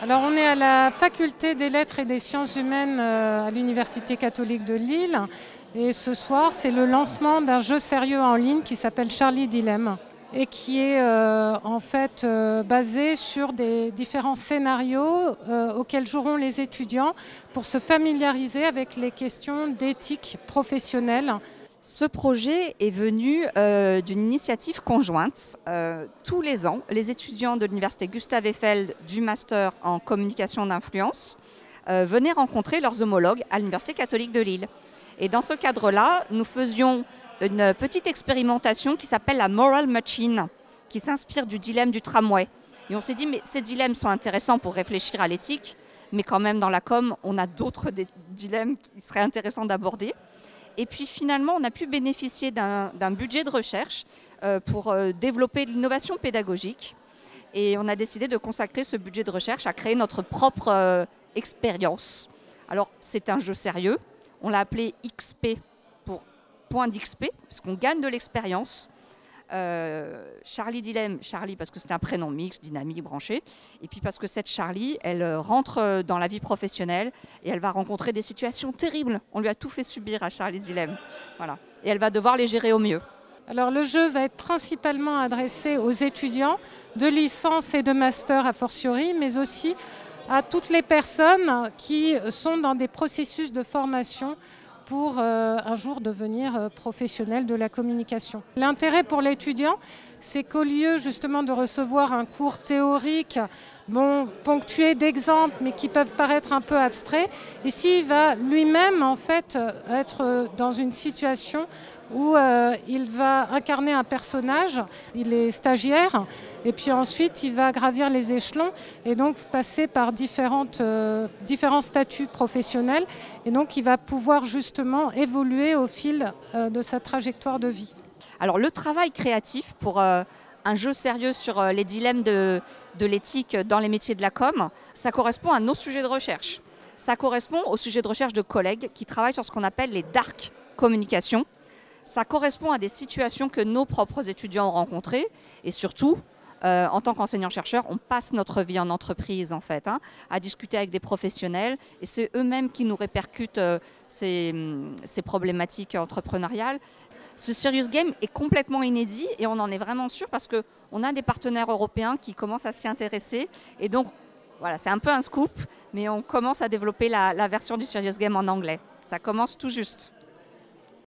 Alors on est à la faculté des lettres et des sciences humaines à l'Université catholique de Lille. Et ce soir, c'est le lancement d'un jeu sérieux en ligne qui s'appelle Charlie Dilemme et qui est en fait basé sur des différents scénarios auxquels joueront les étudiants pour se familiariser avec les questions d'éthique professionnelle. Ce projet est venu d'une initiative conjointe. Tous les ans, les étudiants de l'université Gustave Eiffel du master en communication d'influence venaient rencontrer leurs homologues à l'université catholique de Lille. Et dans ce cadre-là, nous faisions une petite expérimentation qui s'appelle la Moral Machine, qui s'inspire du dilemme du tramway. Et on s'est dit, mais ces dilemmes sont intéressants pour réfléchir à l'éthique, mais quand même dans la com, on a d'autres dilemmes qui seraient intéressants d'aborder. Et puis finalement, on a pu bénéficier d'un budget de recherche pour développer l'innovation pédagogique. Et on a décidé de consacrer ce budget de recherche à créer notre propre expérience. Alors, c'est un jeu sérieux. On l'a appelé XP pour point d'XP, puisqu'on gagne de l'expérience. Charlie Dilemme, Charlie parce que c'est un prénom mixte, dynamique, branché, et puis parce que cette Charlie, elle rentre dans la vie professionnelle et elle va rencontrer des situations terribles. On lui a tout fait subir à Charlie Dilemme, voilà. Et elle va devoir les gérer au mieux. Alors le jeu va être principalement adressé aux étudiants de licence et de master a fortiori, mais aussi à toutes les personnes qui sont dans des processus de formation pour un jour devenir professionnel de la communication. L'intérêt pour l'étudiant, c'est qu'au lieu justement de recevoir un cours théorique, ponctué d'exemples, mais qui peuvent paraître un peu abstraits, ici il va lui-même en fait être dans une situation où il va incarner un personnage, il est stagiaire, et puis ensuite il va gravir les échelons et donc passer par différents statuts professionnels, et donc il va pouvoir justement évoluer au fil de sa trajectoire de vie. Alors le travail créatif pour un jeu sérieux sur les dilemmes de l'éthique dans les métiers de la com, ça correspond à nos sujets de recherche. Ça correspond aux sujets de recherche de collègues qui travaillent sur ce qu'on appelle les dark communications. Ça correspond à des situations que nos propres étudiants ont rencontrées et surtout, en tant qu'enseignant-chercheur, on passe notre vie en entreprise en fait, à discuter avec des professionnels et c'est eux-mêmes qui nous répercutent ces problématiques entrepreneuriales. Ce Serious Game est complètement inédit et on en est vraiment sûr parce qu'on a des partenaires européens qui commencent à s'y intéresser et donc voilà, c'est un peu un scoop, mais on commence à développer la version du Serious Game en anglais. Ça commence tout juste.